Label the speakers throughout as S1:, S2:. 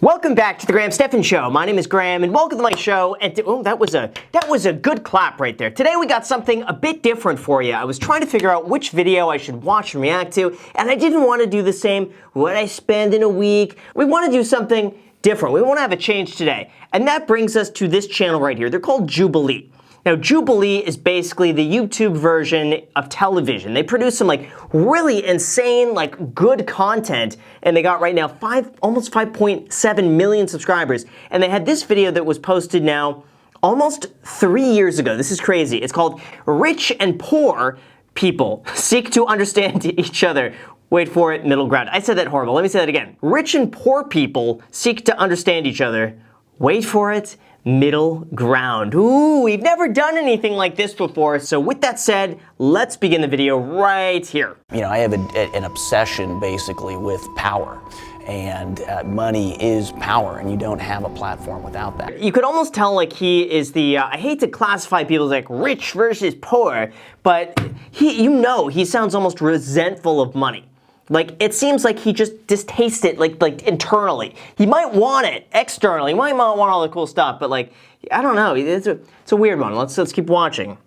S1: Welcome back to the Stephan Show. My name is Graham, and welcome to my show. And that was a good clap right there. Today we got something a bit different for you. I was trying to figure out which video I should watch and react to, and I didn't want to do the same what I spend in a week. We want to do something different. We want to have a change today, and that brings us to this channel right here. They're called Jubilee. Now, Jubilee is basically the YouTube version of television. They produce some really insane, good content, and they got right now almost 5.7 million subscribers. And they had this video that was posted now almost 3 years ago. This is crazy. It's called Rich and Poor People Seek to Understand Each Other. Wait for it, middle ground. I said that horrible. Let me say that again. Rich and poor people seek to understand each other. Wait for it, middle ground. Ooh, we've never done anything like this before. So with that said, let's begin the video right here.
S2: You know, I have an obsession basically with power. And money is power, and you don't have a platform without that.
S1: You could almost tell he is the, I hate to classify people as rich versus poor, but he sounds almost resentful of money. It seems like he just distastes it, internally. He might want it externally. He might not want all the cool stuff, but I don't know. It's a weird one. Let's keep watching.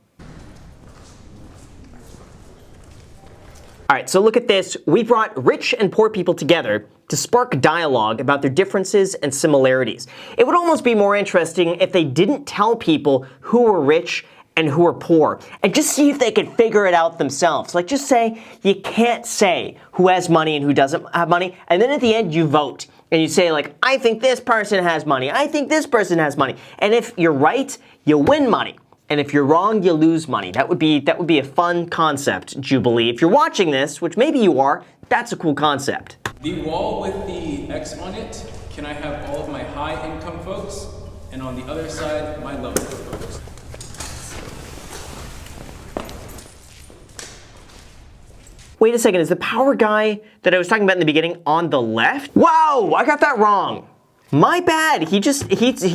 S1: All right, so look at this. We brought rich and poor people together to spark dialogue about their differences and similarities. It would almost be more interesting if they didn't tell people who were rich and who are poor, and just see if they could figure it out themselves. Just say, you can't say who has money and who doesn't have money, and then at the end you vote, and you say I think this person has money, I think this person has money, and if you're right, you win money, and if you're wrong, you lose money. That would be a fun concept, Jubilee. If you're watching this, which maybe you are, that's a cool concept.
S3: The wall with the X on it, can I have all of my high income folks, and on the other side, my low income folks?
S1: Wait a second, is the power guy that I was talking about in the beginning on the left? Wow, I got that wrong. My bad. He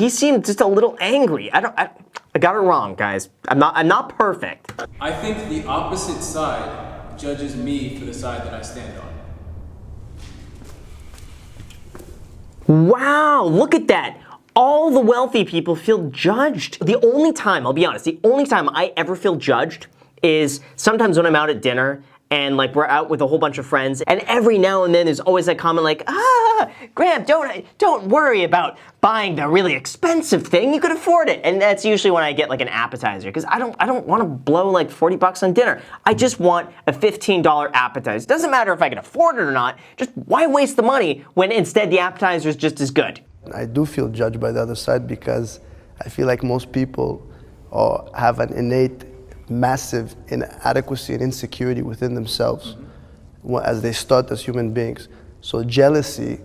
S1: seemed just a little angry. I got it wrong, guys. I'm not perfect.
S3: I think the opposite side judges me for the side that I stand on.
S1: Wow, look at that. All the wealthy people feel judged. The only time, I'll be honest, the only time I ever feel judged is sometimes when I'm out at dinner and we're out with a whole bunch of friends, and every now and then there's always a comment Graham, don't worry about buying the really expensive thing, you could afford it. And that's usually when I get an appetizer, because I don't want to blow $40 on dinner. I just want a $15 appetizer. It doesn't matter if I can afford it or not, just why waste the money when instead the appetizer is just as good?
S4: I do feel judged by the other side because I feel like most people have an innate massive inadequacy and insecurity within themselves as they start as human beings. So jealousy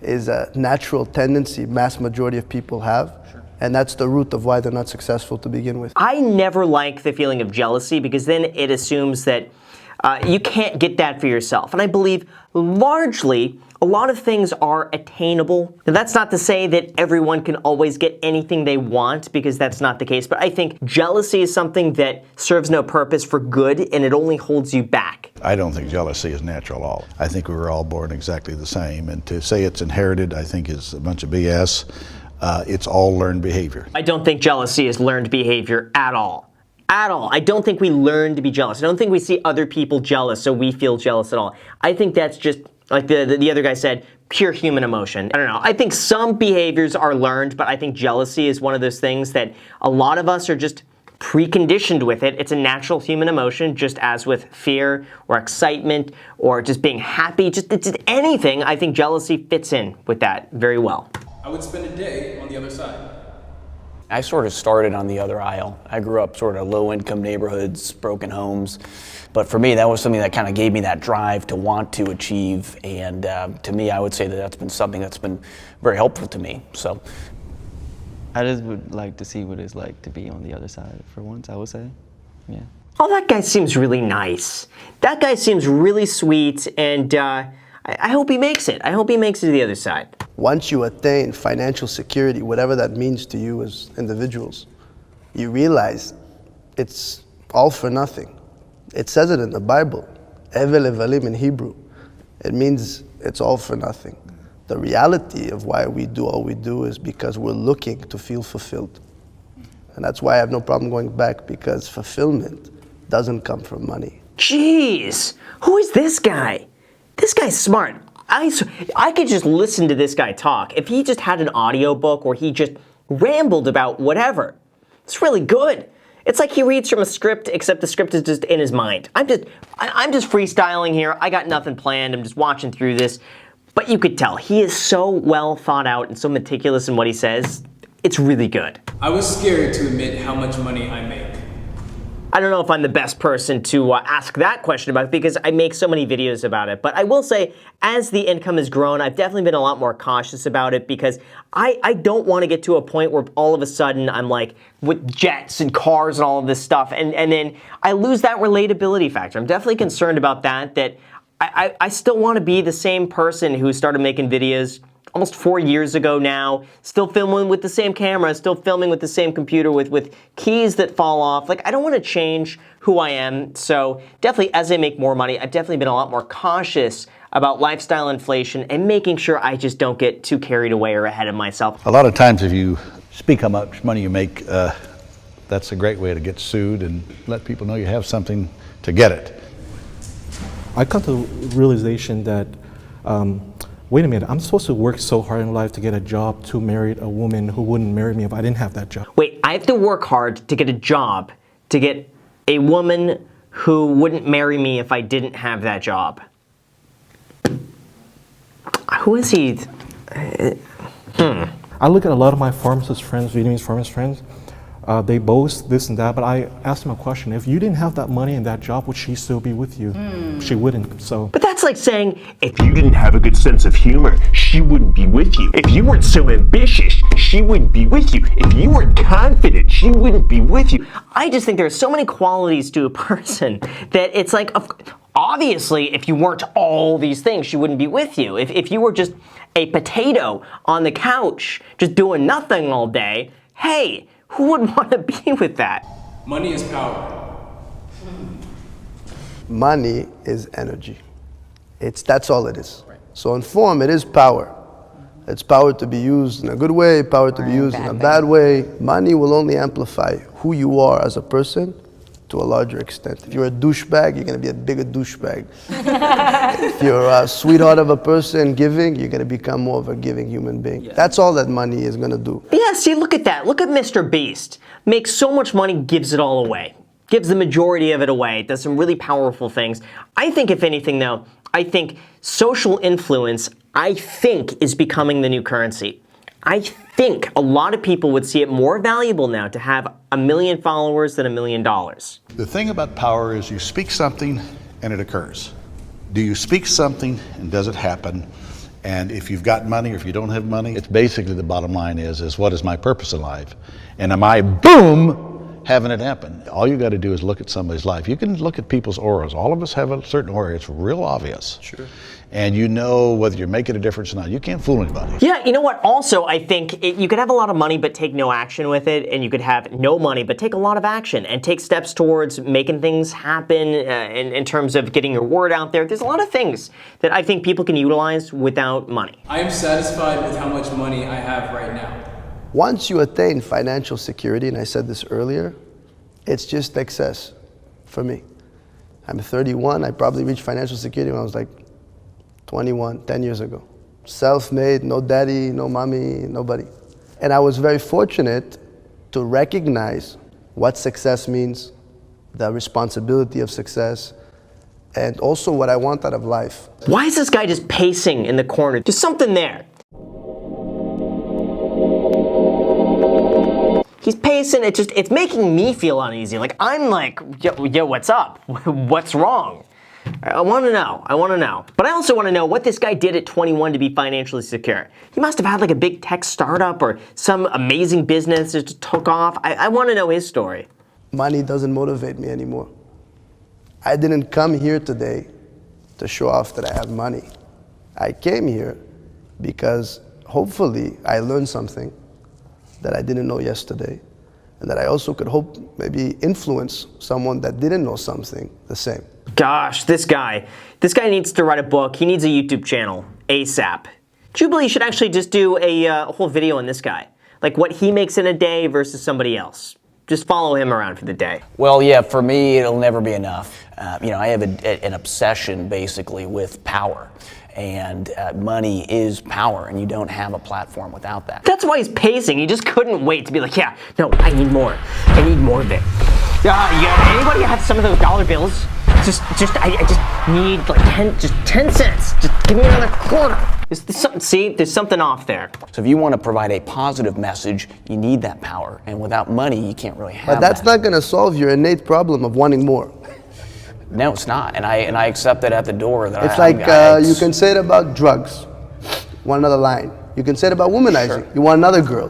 S4: is a natural tendency mass majority of people have, and that's the root of why they're not successful to begin with.
S1: I never like the feeling of jealousy because then it assumes that you can't get that for yourself. And I believe largely a lot of things are attainable. Now, that's not to say that everyone can always get anything they want, because that's not the case. But I think jealousy is something that serves no purpose for good, and it only holds you back.
S5: I don't think jealousy is natural at all. I think we were all born exactly the same. And to say it's inherited, I think is a bunch of BS. It's all learned behavior.
S1: I don't think jealousy is learned behavior at all. At all. I don't think we learn to be jealous. I don't think we see other people jealous, so we feel jealous at all. I think that's just, like the other guy said, pure human emotion. I don't know. I think some behaviors are learned, but I think jealousy is one of those things that a lot of us are just preconditioned with it. It's a natural human emotion, just as with fear or excitement or just being happy, just anything. I think jealousy fits in with that very well.
S3: I would spend a day on the other side.
S2: I sort of started on the other aisle. I grew up sort of low-income neighborhoods, broken homes. But for me, that was something that kind of gave me that drive to want to achieve. And to me, I would say that that's been something that's been very helpful to me. So
S6: I just would like to see what it's like to be on the other side for once, I would say. Yeah.
S1: Oh, that guy seems really nice. That guy seems really sweet, and I hope he makes it. I hope he makes it to the other side.
S4: Once you attain financial security, whatever that means to you as individuals, you realize it's all for nothing. It says it in the Bible, Evel Evalim in Hebrew. It means it's all for nothing. The reality of why we do all we do is because we're looking to feel fulfilled. And that's why I have no problem going back, because fulfillment doesn't come from money.
S1: Jeez, who is this guy? This guy's smart. I could just listen to this guy talk. If he just had an audiobook or he just rambled about whatever, it's really good. It's like he reads from a script, except the script is just in his mind. I'm just freestyling here. I got nothing planned. I'm just watching through this. But you could tell he is so well thought out and so meticulous in what he says. It's really good.
S3: I was scared to admit how much money I make.
S1: I don't know if I'm the best person to ask that question about it because I make so many videos about it. But I will say, as the income has grown, I've definitely been a lot more cautious about it because I don't want to get to a point where all of a sudden I'm like with jets and cars and all of this stuff. And then I lose that relatability factor. I'm definitely concerned about that I still want to be the same person who started making videos almost 4 years ago now, still filming with the same camera, still filming with the same computer with keys that fall off. Like, I don't want to change who I am. So definitely as I make more money, I've definitely been a lot more cautious about lifestyle inflation and making sure I just don't get too carried away or ahead of myself.
S5: A lot of times if you speak how much money you make, that's a great way to get sued and let people know you have something to get it.
S7: I come to the realization that wait a minute, I'm supposed to work so hard in life to get a job to marry a woman who wouldn't marry me if I didn't have that job.
S1: Wait, I have to work hard to get a job to get a woman who wouldn't marry me if I didn't have that job. Who is he?
S7: I look at a lot of my pharmacist friends, Vietnamese pharmacist friends, they boast this and that, but I asked them a question. If you didn't have that money and that job, would she still be with you? She wouldn't, so.
S1: But that's like saying,
S8: if you didn't have a good sense of humor, she wouldn't be with you. If you weren't so ambitious, she wouldn't be with you. If you weren't confident, she wouldn't be with you.
S1: I just think there's so many qualities to a person that it's like, obviously, if you weren't all these things, she wouldn't be with you. If you were just a potato on the couch, just doing nothing all day, hey, who would want to be with that?
S3: Money is power.
S4: Money is energy. That's all it is. So in form, it is power. It's power to be used in a good way, power to be used in a bad way. Money will only amplify who you are as a person to a larger extent. If you're a douchebag, you're going to be a bigger douchebag. If you're a sweetheart of a person giving, you're going to become more of a giving human being. Yeah. That's all that money is going to do.
S1: Yeah, see, look at that. Look at Mr. Beast. Makes so much money, gives it all away. Gives the majority of it away. Does some really powerful things. I think, if anything, though, I think social influence, is becoming the new currency. I think a lot of people would see it more valuable now to have 1 million followers than $1 million.
S5: The thing about power is you speak something and it occurs. Do you speak something and does it happen? And if you've got money or if you don't have money, it's basically the bottom line is what is my purpose in life? And am I, boom, having it happen? All you got to do is look at somebody's life. You can look at people's auras. All of us have a certain aura. It's real obvious. Sure. And you know whether you're making a difference or not. You can't fool anybody.
S1: Yeah, you know what? Also, I think you could have a lot of money but take no action with it, and you could have no money but take a lot of action and take steps towards making things happen in terms of getting your word out there. There's a lot of things that I think people can utilize without money.
S3: I am satisfied with how much money I have right now.
S4: Once you attain financial security, and I said this earlier, it's just excess for me. I'm 31. I probably reached financial security when I was like 21, 10 years ago. Self-made, no daddy, no mommy, nobody. And I was very fortunate to recognize what success means, the responsibility of success, and also what I want out of life.
S1: Why is this guy just pacing in the corner? There's something there. He's pacing, it's making me feel uneasy. Like, I'm like, yo, what's up? What's wrong? I want to know. But I also want to know what this guy did at 21 to be financially secure. He must have had like a big tech startup or some amazing business that just took off. I want to know his story.
S4: Money doesn't motivate me anymore. I didn't come here today to show off that I have money. I came here because hopefully I learned something that I didn't know yesterday, and that I also could hope maybe influence someone that didn't know something the same.
S1: Gosh, this guy needs to write a book. He needs a YouTube channel ASAP. Jubilee should actually just do a whole video on this guy. Like what he makes in a day versus somebody else. Just follow him around for the day.
S2: Well, yeah, for me, it'll never be enough. I have an obsession basically with power. And money is power, and you don't have a platform without that.
S1: That's why he's pacing. He just couldn't wait to be like, yeah, no, I need more. I need more of it. Yeah, anybody have some of those dollar bills? I just need like 10 cents. Just give me another quarter. There's something off there.
S2: So if you want to provide a positive message, you need that power. And without money, you can't really have that.
S4: But that's not going to solve your innate problem of wanting more.
S2: No, it's not. And I accept it at the door. That
S4: It's like you can say it about drugs. Want another line. You can say it about womanizing.
S2: Sure.
S4: You want another girl.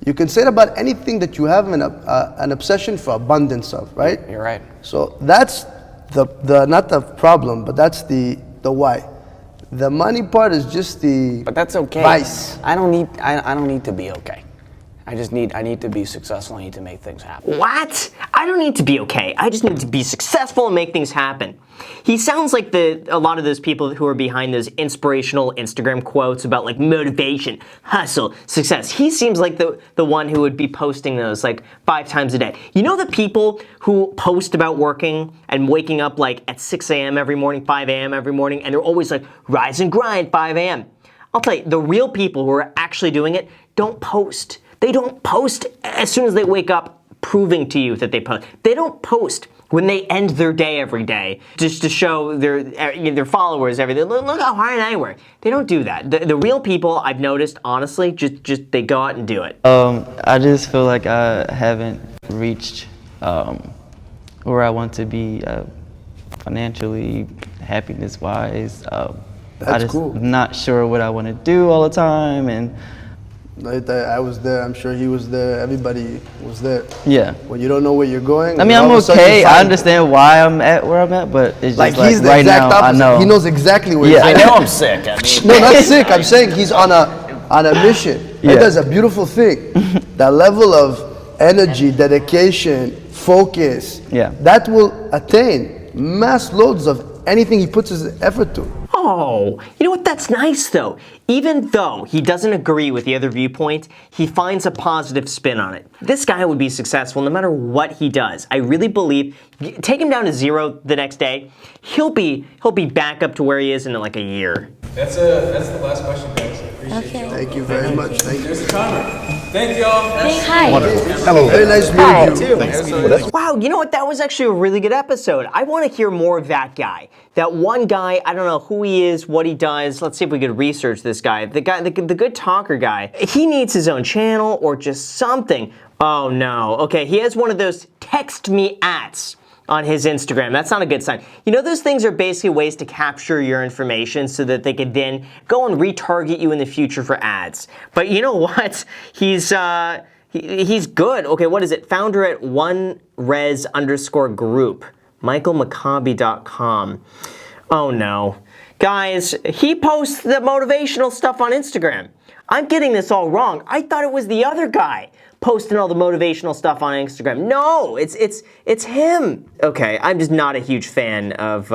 S4: You can say it about anything that you have an obsession for abundance of, right?
S2: You're right.
S4: So that's the not the problem, but that's the why. The money part is just the
S2: But that's okay.
S4: vice.
S2: I don't need to be okay. I need to be successful. I need to make things happen.
S1: What? I don't need to be okay. I just need to be successful and make things happen. He sounds like a lot of those people who are behind those inspirational Instagram quotes about like motivation, hustle, success. He seems like the one who would be posting those like 5 times a day. You know the people who post about working and waking up like at 6 a.m. every morning, 5 a.m. every morning, and they're always like rise and grind 5 a.m. I'll tell you, the real people who are actually doing it don't post. They don't post as soon as they wake up proving to you that they post. They don't post when they end their day every day just to show their followers everything. Look how hard I work. They don't do that. The real people, I've noticed, honestly, just they go out and do it.
S6: I just feel like I haven't reached where I want to be financially, happiness-wise.
S4: That's cool.
S6: Not sure what I want to do all the time, and
S4: I was there. I'm sure he was there. Everybody was there.
S6: yeah.
S4: When you don't know where you're going.
S6: I mean,
S4: all
S6: I'm
S4: of a sudden
S6: okay.
S4: you
S6: I
S4: find-
S6: understand why I'm at where I'm at, but it's just
S4: Like
S6: like,
S4: he's the
S6: right
S4: exact
S6: now,
S4: opposite.
S6: I know.
S4: He knows exactly where
S6: Yeah.
S4: he's
S2: I
S4: at.
S2: know I'm sick. I mean,
S4: No, not sick. I'm saying he's on a mission.
S6: Yeah.
S4: That is a beautiful thing. That level of energy, dedication, focus.
S6: Yeah.
S4: That will attain mass loads of anything he puts his effort to.
S1: Oh, you know what? That's nice though. Even though he doesn't agree with the other viewpoint, he finds a positive spin on it. This guy would be successful no matter what he does. I really believe. Take him down to 0 the next day, he'll be back up to where he is in like a year.
S3: That's the last question, guys. I appreciate y'all.
S4: Thank you very much. Thank you.
S3: There's the timer. Thank y'all.
S9: Hi.
S4: Hello. Very nice meeting you.
S1: Wow, you know what? That was actually a really good episode. I want to hear more of that guy. That one guy, I don't know who he is, what he does. Let's see if we could research this guy. The good talker guy. He needs his own channel or just something. Oh no. Okay, he has one of those text me ats on his Instagram. That's not a good sign. You know, those things are basically ways to capture your information so that they could then go and retarget you in the future for ads. But you know what? He's good. Okay, what is it? Founder at OneRes_group. MichaelMaccabi.com. Oh no. Guys, he posts the motivational stuff on Instagram. I'm getting this all wrong. I thought it was the other guy posting all the motivational stuff on Instagram. No, it's him. Okay, I'm just not a huge fan of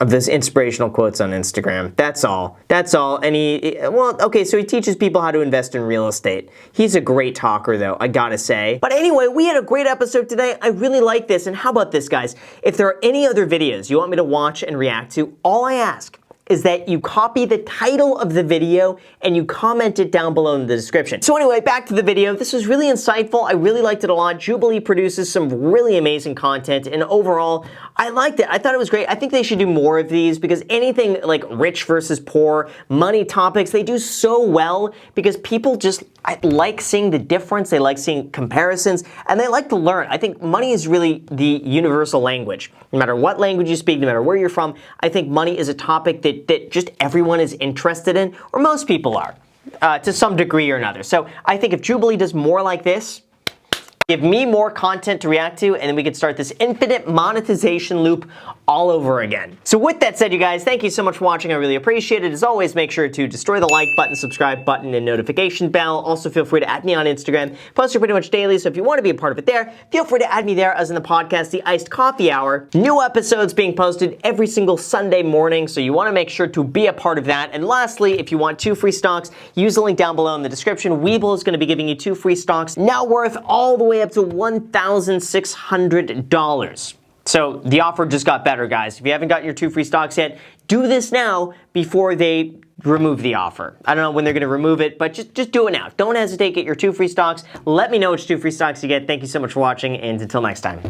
S1: those inspirational quotes on Instagram. That's all. That's all. And so he teaches people how to invest in real estate. He's a great talker though, I gotta say. But anyway, we had a great episode today. I really like this. And how about this, guys? If there are any other videos you want me to watch and react to, all I ask is that you copy the title of the video and you comment it down below in the description. So anyway, back to the video. This was really insightful. I really liked it a lot. Jubilee produces some really amazing content, and overall, I liked it. I thought it was great. I think they should do more of these because anything like rich versus poor, money topics, they do so well because people just like seeing the difference. They like seeing comparisons, and they like to learn. I think money is really the universal language. No matter what language you speak, no matter where you're from, I think money is a topic that just everyone is interested in, or most people are, to some degree or another. So I think if Jubilee does more like this, Give me more content to react to, and then we can start this infinite monetization loop all over again. So with that said, you guys, thank you so much for watching. I really appreciate it. As always, make sure to destroy the like button, subscribe button, and notification bell. Also, feel free to add me on Instagram. Post pretty much daily, so if you want to be a part of it there, feel free to add me there, as in the podcast, The Iced Coffee Hour. New episodes being posted every single Sunday morning, so you want to make sure to be a part of that. And lastly, if you want 2 free stocks, use the link down below in the description. Webull is going to be giving you 2 free stocks, now worth all the way up to $1,600. So the offer just got better, guys. If you haven't got your 2 free stocks yet, do this now before they remove the offer. I don't know when they're going to remove it, but just do it now. Don't hesitate. Get your 2 free stocks. Let me know which 2 free stocks you get. Thank you so much for watching, and until next time.